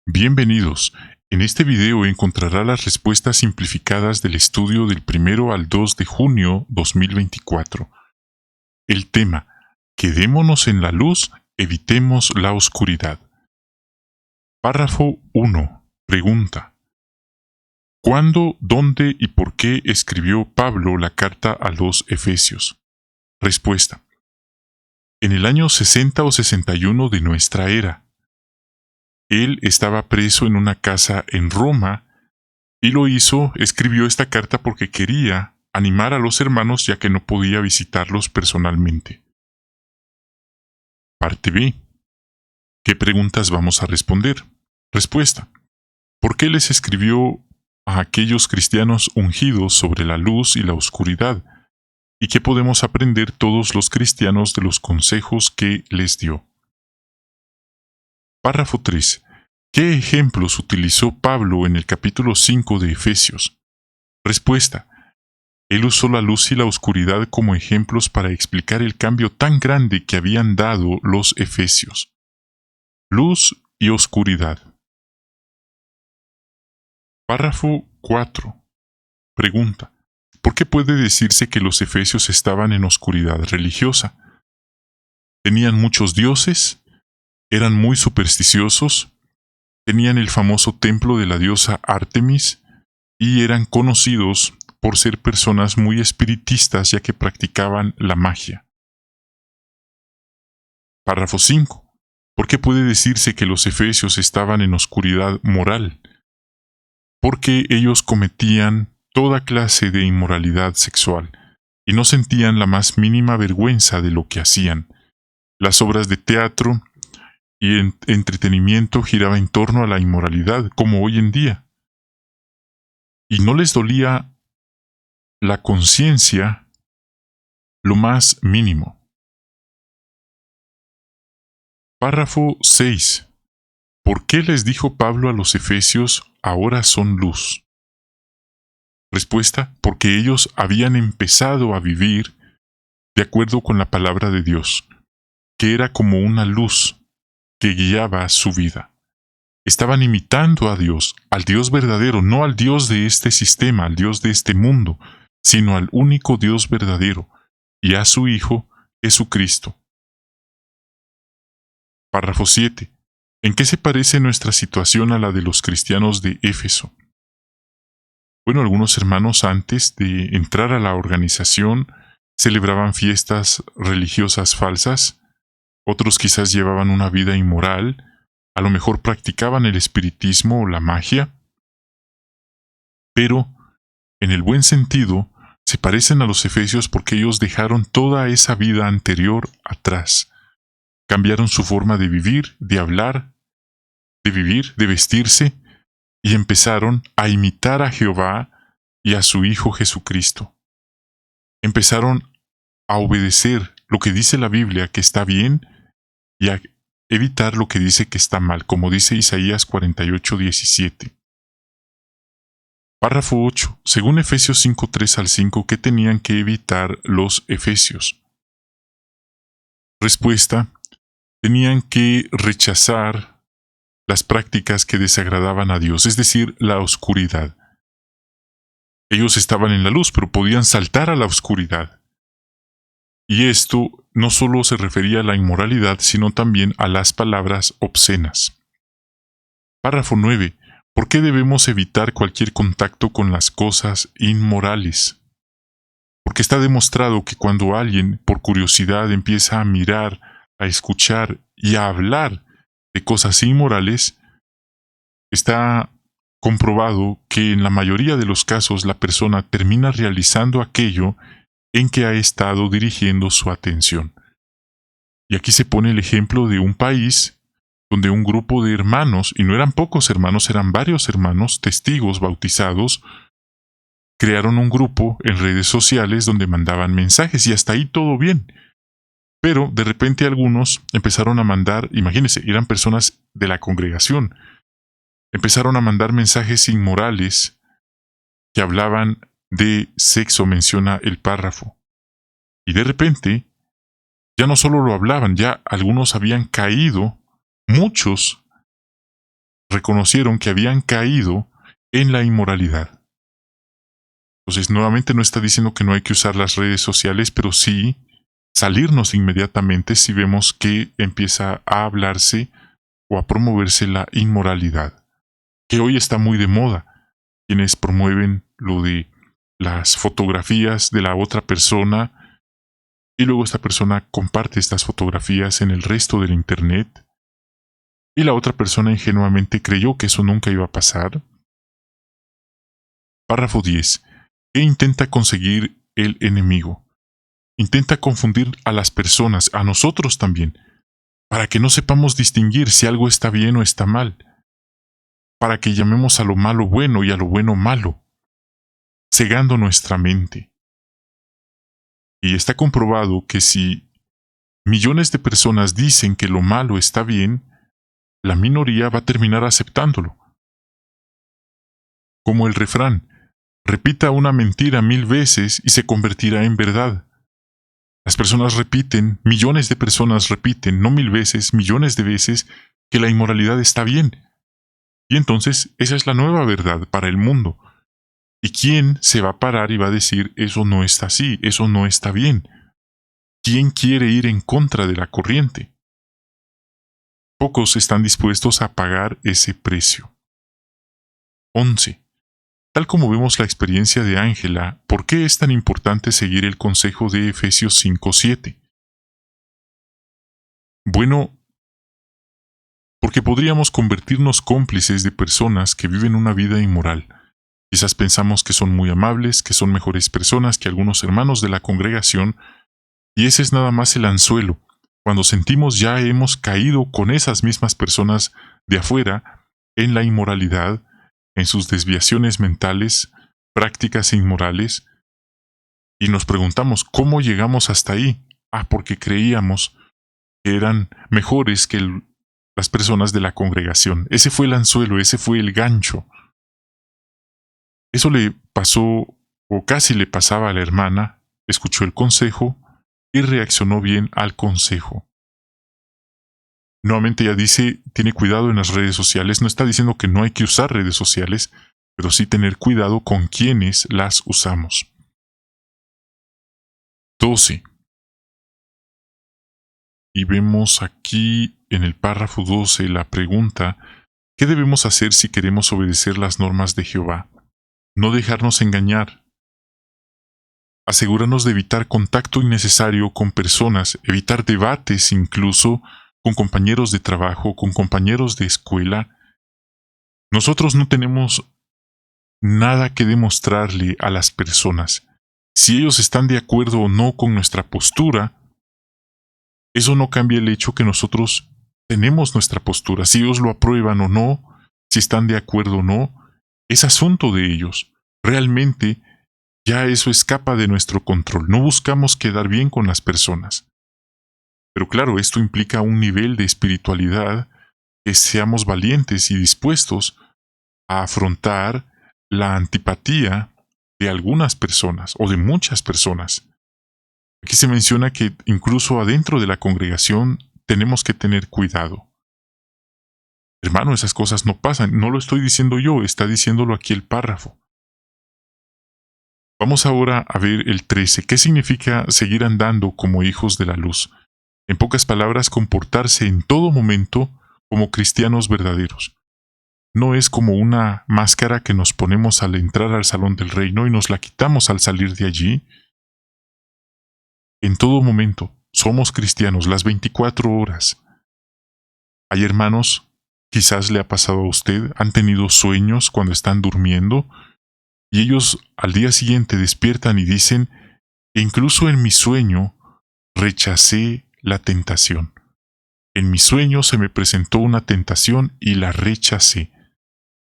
Bienvenidos. En este video encontrará las respuestas simplificadas del estudio del 1 al 2 de junio 2024. El tema: Quedémonos en la luz, evitemos la oscuridad. Párrafo 1. Pregunta: ¿cuándo, dónde y por qué escribió Pablo la carta a los Efesios? Respuesta: en el año 60 o 61 de nuestra era. Él estaba preso en una casa en Roma y escribió esta carta porque quería animar a los hermanos ya que no podía visitarlos personalmente. Parte B. ¿Qué preguntas vamos a responder? Respuesta: ¿por qué les escribió a aquellos cristianos ungidos sobre la luz y la oscuridad? ¿Y qué podemos aprender todos los cristianos de los consejos que les dio? Párrafo 3. ¿Qué ejemplos utilizó Pablo en el capítulo 5 de Efesios? Respuesta: él usó la luz y la oscuridad como ejemplos para explicar el cambio tan grande que habían dado los efesios. Luz y oscuridad. Párrafo 4. Pregunta: ¿por qué puede decirse que los efesios estaban en oscuridad religiosa? ¿Tenían muchos dioses? ¿Eran muy supersticiosos? ¿Tenían el famoso templo de la diosa Artemis? ¿Y eran conocidos por ser personas muy espiritistas ya que practicaban la magia? Párrafo 5. ¿Por qué puede decirse que los efesios estaban en oscuridad moral? Porque ellos cometían toda clase de inmoralidad sexual y no sentían la más mínima vergüenza de lo que hacían. Las obras de teatro y entretenimiento giraban en torno a la inmoralidad, como hoy en día. Y no les dolía la conciencia lo más mínimo. Párrafo 6. ¿Por qué les dijo Pablo a los efesios, ahora son luz? Respuesta: porque ellos habían empezado a vivir de acuerdo con la palabra de Dios, que era como una luz que guiaba su vida. Estaban imitando a Dios, al Dios verdadero, no al Dios de este sistema, al Dios de este mundo, sino al único Dios verdadero, y a su Hijo, Jesucristo. Párrafo 7. ¿En qué se parece nuestra situación a la de los cristianos de Éfeso? Bueno, algunos hermanos antes de entrar a la organización celebraban fiestas religiosas falsas, otros quizás llevaban una vida inmoral, a lo mejor practicaban el espiritismo o la magia, pero, en el buen sentido, se parecen a los efesios porque ellos dejaron toda esa vida anterior atrás. Cambiaron su forma de vivir, de hablar, de vivir, de vestirse, y empezaron a imitar a Jehová y a su Hijo Jesucristo. Empezaron a obedecer lo que dice la Biblia que está bien y a evitar lo que dice que está mal, como dice Isaías 48:17. Párrafo 8. Según Efesios 5:3 al 5, ¿qué tenían que evitar los efesios? Respuesta: tenían que rechazar las prácticas que desagradaban a Dios, es decir, la oscuridad. Ellos estaban en la luz, pero podían saltar a la oscuridad. Y esto no solo se refería a la inmoralidad, sino también a las palabras obscenas. Párrafo 9. ¿Por qué debemos evitar cualquier contacto con las cosas inmorales? Porque está demostrado que cuando alguien, por curiosidad, empieza a mirar, a escuchar y a hablar de cosas inmorales, está comprobado que en la mayoría de los casos la persona termina realizando aquello en que ha estado dirigiendo su atención. Y aquí se pone el ejemplo de un país donde un grupo de hermanos, y no eran pocos hermanos, eran varios hermanos, testigos bautizados, crearon un grupo en redes sociales donde mandaban mensajes y hasta ahí todo bien. Pero de repente algunos empezaron a mandar, imagínense, eran personas de la congregación, empezaron a mandar mensajes inmorales que hablaban de sexo, menciona el párrafo. Y de repente, ya no solo lo hablaban, ya algunos habían caído, muchos reconocieron que habían caído en la inmoralidad. Entonces, nuevamente no está diciendo que no hay que usar las redes sociales, pero sí salirnos inmediatamente si vemos que empieza a hablarse o a promoverse la inmoralidad, que hoy está muy de moda. Quienes promueven lo de las fotografías de la otra persona y luego esta persona comparte estas fotografías en el resto del internet y la otra persona ingenuamente creyó que eso nunca iba a pasar. Párrafo 10. ¿Qué intenta conseguir el enemigo? Intenta confundir a las personas, a nosotros también, para que no sepamos distinguir si algo está bien o está mal, para que llamemos a lo malo bueno y a lo bueno malo, cegando nuestra mente. Y está comprobado que si millones de personas dicen que lo malo está bien, la minoría va a terminar aceptándolo. Como el refrán, repita una mentira 1000 veces y se convertirá en verdad. Las personas repiten, millones de personas repiten, no 1000 veces, millones de veces, que la inmoralidad está bien. Y entonces esa es la nueva verdad para el mundo. ¿Y quién se va a parar y va a decir, eso no está así, eso no está bien? ¿Quién quiere ir en contra de la corriente? Pocos están dispuestos a pagar ese precio. 11. Tal como vemos la experiencia de Ángela, ¿por qué es tan importante seguir el consejo de Efesios 5:7? Bueno, porque podríamos convertirnos cómplices de personas que viven una vida inmoral. Quizás pensamos que son muy amables, que son mejores personas que algunos hermanos de la congregación, y ese es nada más el anzuelo. Cuando sentimos ya hemos caído con esas mismas personas de afuera en la inmoralidad, en sus desviaciones mentales, prácticas inmorales, y nos preguntamos cómo llegamos hasta ahí. Porque creíamos que eran mejores que las personas de la congregación. Ese fue el anzuelo, ese fue el gancho. Eso le pasó, o casi le pasaba a la hermana, escuchó el consejo y reaccionó bien al consejo. Nuevamente ella dice, tiene cuidado en las redes sociales, no está diciendo que no hay que usar redes sociales, pero sí tener cuidado con quienes las usamos. 12. Y vemos aquí en el párrafo 12 la pregunta, ¿qué debemos hacer si queremos obedecer las normas de Jehová? No dejarnos engañar. Asegurarnos de evitar contacto innecesario con personas, evitar debates incluso con compañeros de trabajo, con compañeros de escuela. Nosotros no tenemos nada que demostrarle a las personas. Si ellos están de acuerdo o no con nuestra postura, eso no cambia el hecho que nosotros tenemos nuestra postura. Si ellos lo aprueban o no, si están de acuerdo o no, es asunto de ellos. Realmente, ya eso escapa de nuestro control. No buscamos quedar bien con las personas. Pero claro, esto implica un nivel de espiritualidad que seamos valientes y dispuestos a afrontar la antipatía de algunas personas o de muchas personas. Aquí se menciona que incluso adentro de la congregación tenemos que tener cuidado. Hermano, esas cosas no pasan. No lo estoy diciendo yo, está diciéndolo aquí el párrafo. Vamos ahora a ver el 13. ¿Qué significa seguir andando como hijos de la luz? En pocas palabras, comportarse en todo momento como cristianos verdaderos. No es como una máscara que nos ponemos al entrar al salón del reino y nos la quitamos al salir de allí. En todo momento, somos cristianos las 24 horas. Hay hermanos, quizás le ha pasado a usted, han tenido sueños cuando están durmiendo y ellos al día siguiente despiertan y dicen, incluso en mi sueño rechacé la tentación. En mi sueño se me presentó una tentación y la rechacé.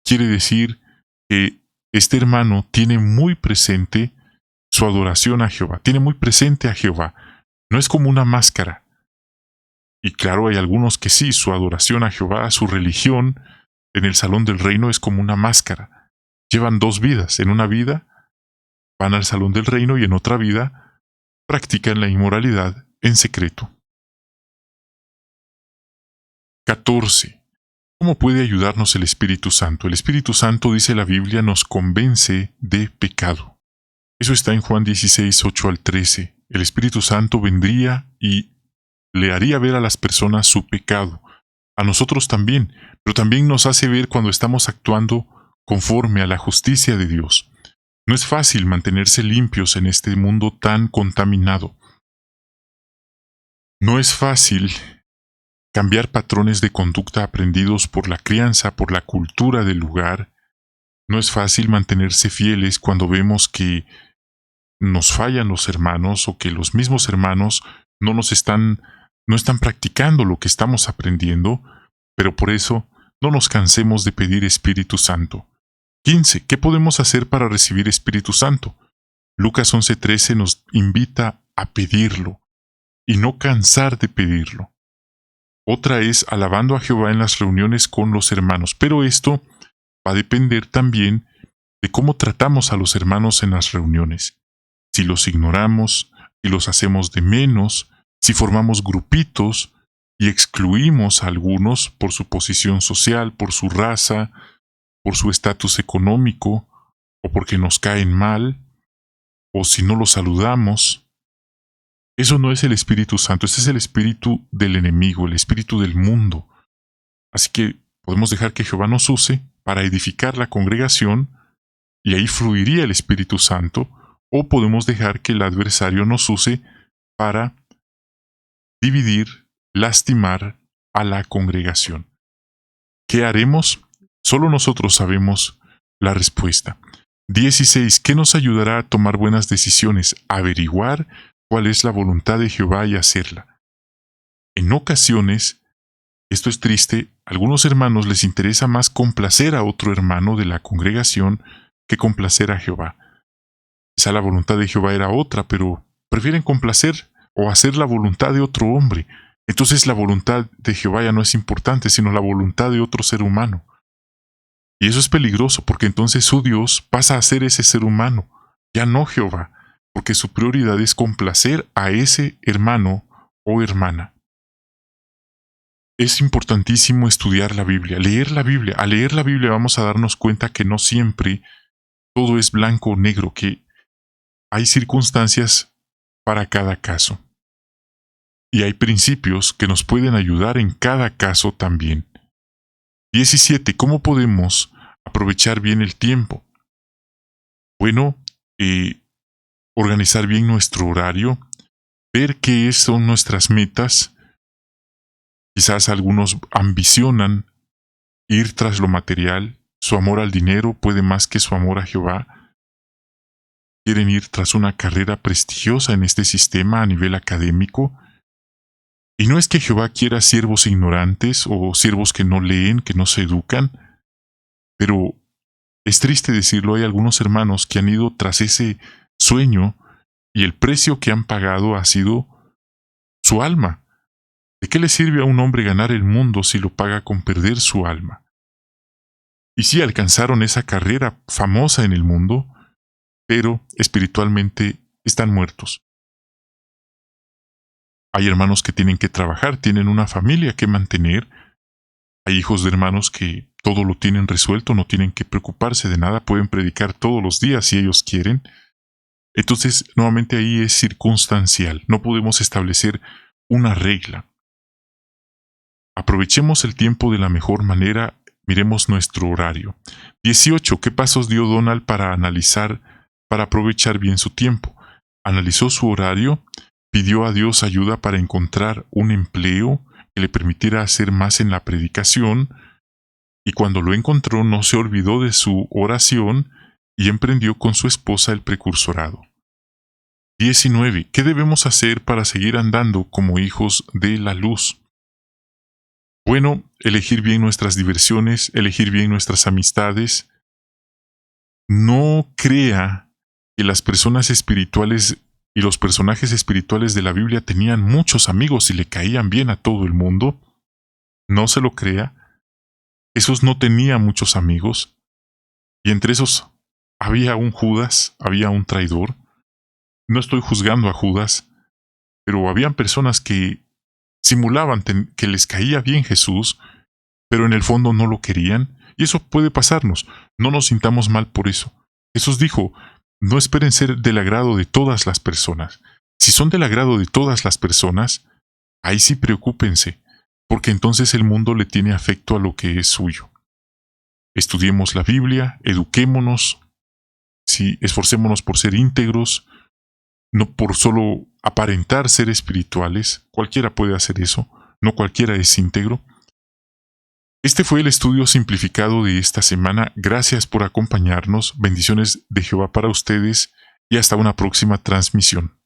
Quiere decir que este hermano tiene muy presente su adoración a Jehová, tiene muy presente a Jehová. No es como una máscara. Y claro, hay algunos que sí, su adoración a Jehová, su religión en el salón del reino es como una máscara. Llevan dos vidas. En una vida van al salón del reino y en otra vida practican la inmoralidad en secreto. 14. ¿Cómo puede ayudarnos el Espíritu Santo? El Espíritu Santo, dice la Biblia, nos convence de pecado. Eso está en Juan 16, 8 al 13. El Espíritu Santo vendría y le haría ver a las personas su pecado. A nosotros también, pero también nos hace ver cuando estamos actuando conforme a la justicia de Dios. No es fácil mantenerse limpios en este mundo tan contaminado. No es fácil cambiar patrones de conducta aprendidos por la crianza, por la cultura del lugar. No es fácil mantenerse fieles cuando vemos que nos fallan los hermanos o que los mismos hermanos no están practicando lo que estamos aprendiendo, pero por eso no nos cansemos de pedir Espíritu Santo. 15. ¿Qué podemos hacer para recibir Espíritu Santo? Lucas 11:13 nos invita a pedirlo y no cansar de pedirlo. Otra es alabando a Jehová en las reuniones con los hermanos, pero esto va a depender también de cómo tratamos a los hermanos en las reuniones. Si los ignoramos, si los hacemos de menos, si formamos grupitos y excluimos a algunos por su posición social, por su raza, por su estatus económico, o porque nos caen mal, o si no los saludamos. Eso no es el Espíritu Santo, ese es el espíritu del enemigo, el espíritu del mundo. Así que podemos dejar que Jehová nos use para edificar la congregación, y ahí fluiría el Espíritu Santo, o podemos dejar que el adversario nos use para dividir, lastimar a la congregación. ¿Qué haremos? Solo nosotros sabemos la respuesta. 16. ¿Qué nos ayudará a tomar buenas decisiones? Averiguar cuál es la voluntad de Jehová y hacerla. En ocasiones, esto es triste, a algunos hermanos les interesa más complacer a otro hermano de la congregación que complacer a Jehová. Quizá la voluntad de Jehová era otra, pero prefieren complacer o hacer la voluntad de otro hombre. Entonces la voluntad de Jehová ya no es importante, sino la voluntad de otro ser humano. Y eso es peligroso, porque entonces su Dios pasa a ser ese ser humano, ya no Jehová, porque su prioridad es complacer a ese hermano o hermana. Es importantísimo estudiar la Biblia, leer la Biblia. Al leer la Biblia vamos a darnos cuenta que no siempre todo es blanco o negro, que hay circunstancias para cada caso. Y hay principios que nos pueden ayudar en cada caso también. 17. ¿Cómo podemos aprovechar bien el tiempo? Bueno, organizar bien nuestro horario, ver qué son nuestras metas. Quizás algunos ambicionan ir tras lo material, su amor al dinero puede más que su amor a Jehová. Quieren ir tras una carrera prestigiosa en este sistema a nivel académico. Y no es que Jehová quiera siervos ignorantes o siervos que no leen, que no se educan, pero es triste decirlo, hay algunos hermanos que han ido tras ese sueño y el precio que han pagado ha sido su alma. ¿De qué le sirve a un hombre ganar el mundo si lo paga con perder su alma? Y sí alcanzaron esa carrera famosa en el mundo, pero espiritualmente están muertos. Hay hermanos que tienen que trabajar, tienen una familia que mantener. Hay hijos de hermanos que todo lo tienen resuelto, no tienen que preocuparse de nada, pueden predicar todos los días si ellos quieren. Entonces, nuevamente ahí es circunstancial, no podemos establecer una regla. Aprovechemos el tiempo de la mejor manera, miremos nuestro horario. 18. ¿Qué pasos dio Donald para aprovechar bien su tiempo? Analizó su horario, pidió a Dios ayuda para encontrar un empleo que le permitiera hacer más en la predicación, y cuando lo encontró no se olvidó de su oración y emprendió con su esposa el precursorado. 19. ¿Qué debemos hacer para seguir andando como hijos de la luz? Bueno, elegir bien nuestras diversiones, elegir bien nuestras amistades. No crea que las personas espirituales y los personajes espirituales de la Biblia tenían muchos amigos y le caían bien a todo el mundo. No se lo crea. Jesús no tenía muchos amigos, y entre esos había un Judas, había un traidor. No estoy juzgando a Judas, pero habían personas que simulaban que les caía bien Jesús, pero en el fondo no lo querían, y eso puede pasarnos. No nos sintamos mal por eso. Jesús dijo, no esperen ser del agrado de todas las personas. Si son del agrado de todas las personas, ahí sí preocúpense, porque entonces el mundo le tiene afecto a lo que es suyo. Estudiemos la Biblia, eduquémonos, sí, esforcémonos por ser íntegros, no por solo aparentar ser espirituales. Cualquiera puede hacer eso, no cualquiera es íntegro. Este fue el estudio simplificado de esta semana. Gracias por acompañarnos. Bendiciones de Jehová para ustedes y hasta una próxima transmisión.